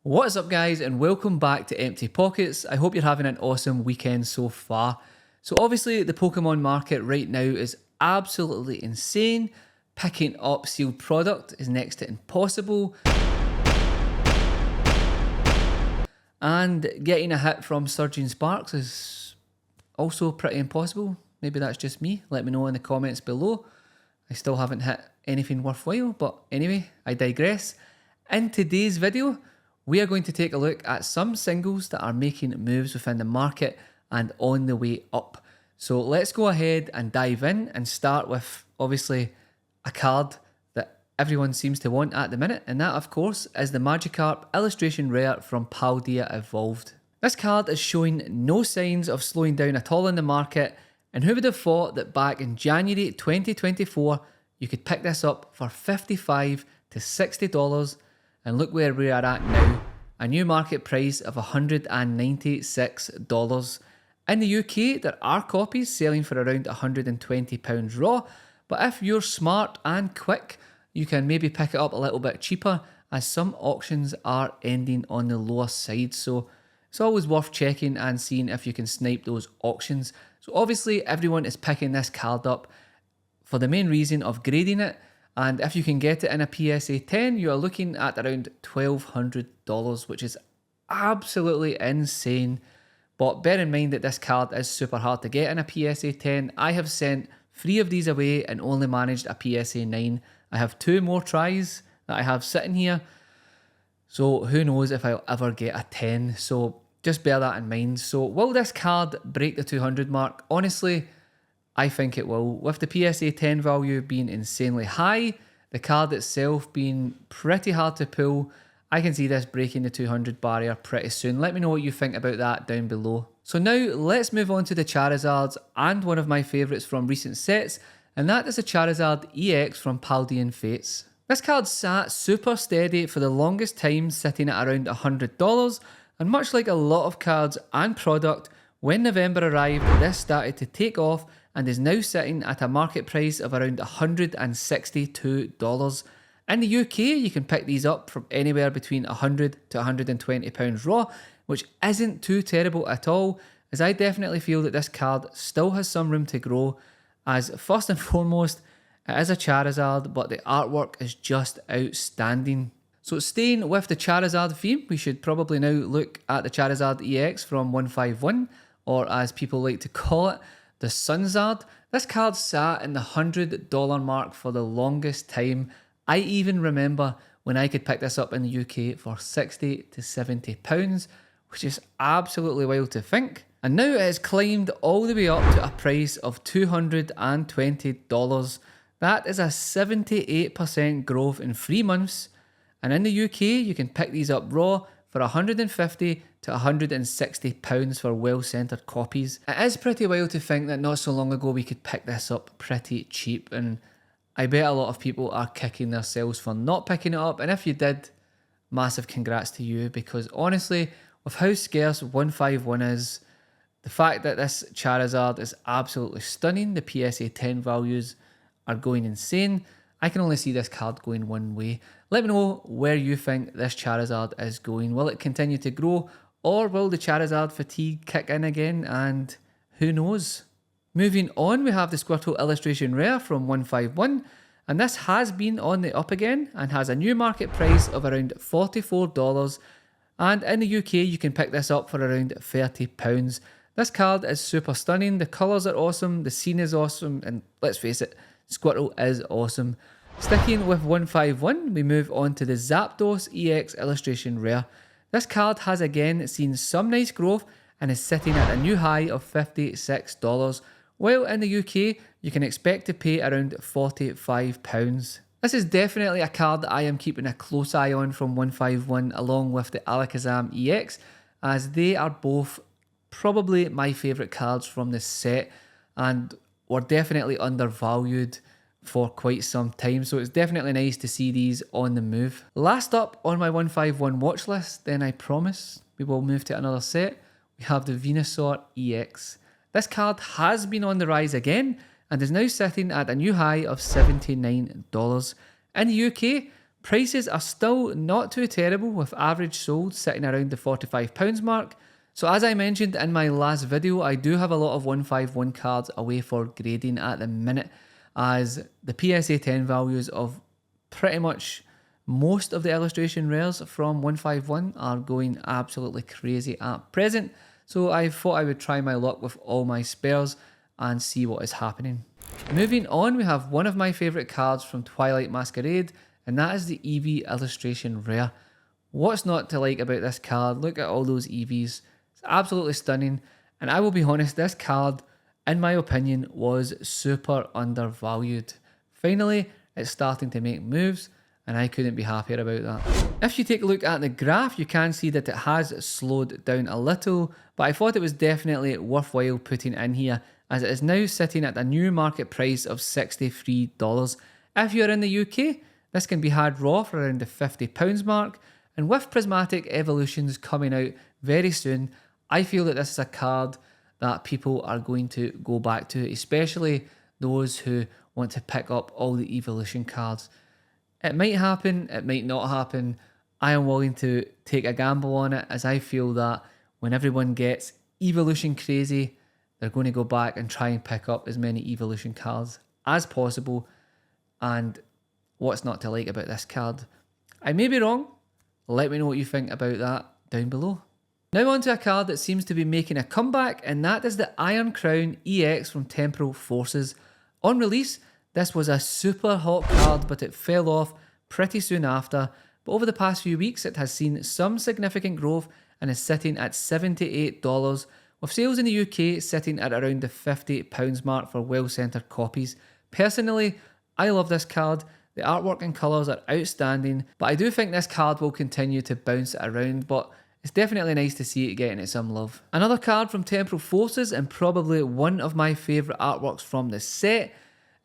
What is up guys, and welcome back to Empty Pockets. I hope you're having an awesome weekend so far. So obviously the Pokemon market right now is absolutely insane. Picking up sealed product is next to impossible. And getting a hit from Surging Sparks is also pretty impossible. Maybe that's just me. Let me know in the comments below. I still haven't hit anything worthwhile, but anyway, I digress. In today's video, we are going to take a look at some singles that are making moves within the market and on the way up. So let's go ahead and dive in and start with obviously a card that everyone seems to want at the minute, and that of course is the Magikarp illustration rare from Paldea Evolved. This card is showing no signs of slowing down at all in the market, and who would have thought that back in January 2024 you could pick this up for $55 to $60, and look where we are at now, a new market price of $196. In the UK, there are copies selling for around £120 raw, but if you're smart and quick, you can maybe pick it up a little bit cheaper, as some auctions are ending on the lower side, so it's always worth checking and seeing if you can snipe those auctions. So obviously everyone is picking this card up for the main reason of grading it, and if you can get it in a PSA 10, you are looking at around $1,200, which is absolutely insane. But bear in mind that this card is super hard to get in a PSA 10. I have sent 3 of these away and only managed a PSA 9. I have 2 more tries that I have sitting here, so who knows if I'll ever get a 10, so just bear that in mind. So will this card break the 200 mark? Honestly, I think it will. With the PSA 10 value being insanely high, the card itself being pretty hard to pull, I can see this breaking the 200 barrier pretty soon. Let me know what you think about that down below. So now let's move on to the Charizards, and one of my favourites from recent sets, and that is the Charizard EX from Paldean Fates. This card sat super steady for the longest time, sitting at around $100, and much like a lot of cards and product, when November arrived, this started to take off and is now sitting at a market price of around $162. In the UK, you can pick these up from anywhere between £100 to £120 raw, which isn't too terrible at all, as I definitely feel that this card still has some room to grow, as first and foremost, it is a Charizard, but the artwork is just outstanding. So staying with the Charizard theme, we should probably now look at the Charizard EX from 151, or as people like to call it, the Sunzard. This card sat in the $100 mark for the longest time. I even remember when I could pick this up in the UK for £60 to £70, which is absolutely wild to think. And now it has climbed all the way up to a price of $220. That is a 78% growth in 3 months. And in the UK, you can pick these up raw for £150 to £160 for well-centered copies. It is pretty wild to think that not so long ago we could pick this up pretty cheap, and I bet a lot of people are kicking themselves for not picking it up, and if you did, massive congrats to you, because honestly, with how scarce 151 is, the fact that this Charizard is absolutely stunning, the PSA 10 values are going insane. I can only see this card going one way. Let me know where you think this Charizard is going. Will it continue to grow, or will the Charizard fatigue kick in again, and who knows? Moving on, we have the Squirtle illustration rare from 151, and this has been on the up again and has a new market price of around $44, and in the UK you can pick this up for around £30. This card is super stunning, the colours are awesome, the scene is awesome, and let's face it, Squirtle is awesome. Sticking with 151, we move on to the Zapdos EX illustration rare. This card has again seen some nice growth and is sitting at a new high of $56, while in the UK you can expect to pay around £45. This is definitely a card that I am keeping a close eye on from 151, along with the Alakazam EX, as they are both probably my favourite cards from this set and were definitely undervalued for quite some time, so it's definitely nice to see these on the move. Last up on my 151 watch list, then I promise we will move to another set, we have the Venusaur EX. This card has been on the rise again and is now sitting at a new high of $79. In the UK, Prices are still not too terrible, with average sold sitting around the £45 mark. So as I mentioned in my last video, I do have a lot of 151 cards away for grading at the minute, as the PSA 10 values of pretty much most of the illustration rares from 151 are going absolutely crazy at present. So I thought I would try my luck with all my spares and see what is happening. Moving on, we have one of my favourite cards from Twilight Masquerade, and that is the Eevee illustration rare. What's not to like about this card? Look at all those Eevees. It's absolutely stunning. And I will be honest, this card, in my opinion, was super undervalued. Finally, it's starting to make moves, and I couldn't be happier about that. If you take a look at the graph, you can see that it has slowed down a little, but I thought it was definitely worthwhile putting in here, as it is now sitting at a new market price of $63. If you're in the UK, this can be had raw for around the £50 mark, and with prismatic evolutions coming out very soon, I feel that this is a card that people are going to go back to, especially those who want to pick up all the evolution cards. It might happen, it might not happen. I am willing to take a gamble on it, as I feel that when everyone gets evolution crazy, they're going to go back and try and pick up as many evolution cards as possible. And what's not to like about this card? I may be wrong. Let me know what you think about that down below. Now on to a card that seems to be making a comeback, and that is the Iron Crown EX from Temporal Forces. On release, this was a super hot card, but it fell off pretty soon after. But over the past few weeks, it has seen some significant growth and is sitting at $78, with sales in the UK sitting at around the £50 mark for well-centered copies. Personally, I love this card. The artwork and colours are outstanding, but I do think this card will continue to bounce it around, but it's definitely nice to see it getting it some love. Another card from Temporal Forces, and probably one of my favourite artworks from the set,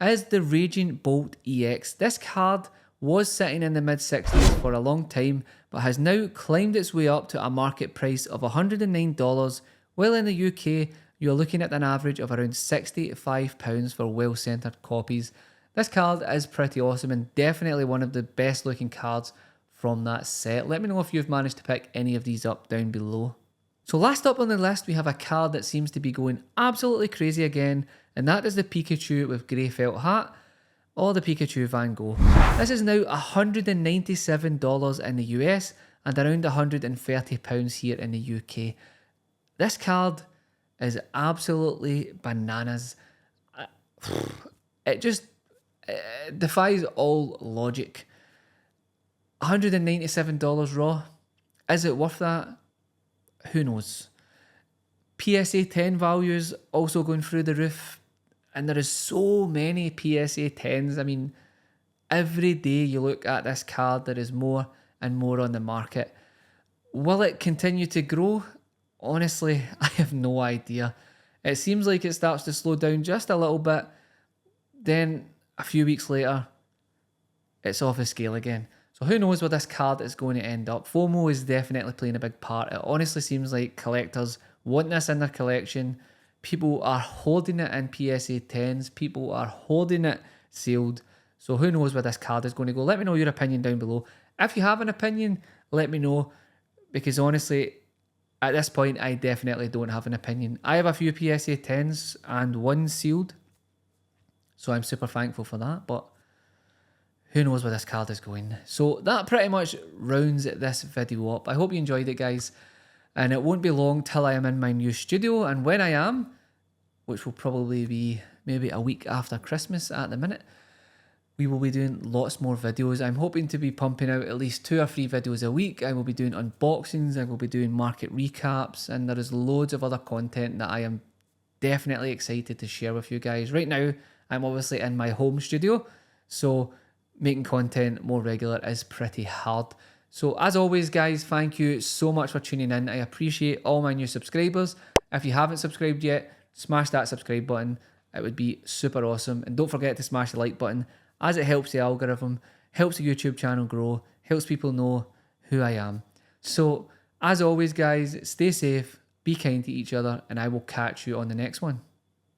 is the Raging Bolt EX. This card was sitting in the mid-60s for a long time, but has now climbed its way up to a market price of $109, while in the UK, you're looking at an average of around £65 for well-centered copies. This card is pretty awesome and definitely one of the best looking cards from that set. Let me know if you've managed to pick any of these up down below. So last up on the list, we have a card that seems to be going absolutely crazy again, and that is the Pikachu with grey felt hat, or the Pikachu van Gogh. This is now $197 in the US and around £130 here in the UK. This card is absolutely bananas. It defies all logic. $197 raw. Is it worth that? Who knows? PSA 10 values also going through the roof. And there is so many PSA 10s. I mean, every day you look at this card, there is more and more on the market. Will it continue to grow? Honestly, I have no idea. It seems like it starts to slow down just a little bit. Then a few weeks later, it's off the scale again. So who knows where this card is going to end up. FOMO is definitely playing a big part. It honestly seems like collectors want this in their collection. People are holding it in PSA 10s. People are holding it sealed. So who knows where this card is going to go. Let me know your opinion down below. If you have an opinion, let me know. Because honestly, at this point, I definitely don't have an opinion. I have a few PSA 10s and one sealed. So I'm super thankful for that. But who knows where this card is going. So that pretty much rounds this video up. I hope you enjoyed it, guys. And it won't be long till I am in my new studio. And when I am, which will probably be maybe a week after Christmas at the minute, we will be doing lots more videos. I'm hoping to be pumping out at least 2 or 3 videos a week. I will be doing unboxings. I will be doing market recaps. And there is loads of other content that I am definitely excited to share with you guys. Right now, I'm obviously in my home studio. So making content more regular is pretty hard. So as always, guys, thank you so much for tuning in. I appreciate all my new subscribers. If you haven't subscribed yet, smash that subscribe button. It would be super awesome. And don't forget to smash the like button, as it helps the algorithm, helps the YouTube channel grow, helps people know who I am. So as always, guys, stay safe, be kind to each other, and I will catch you on the next one.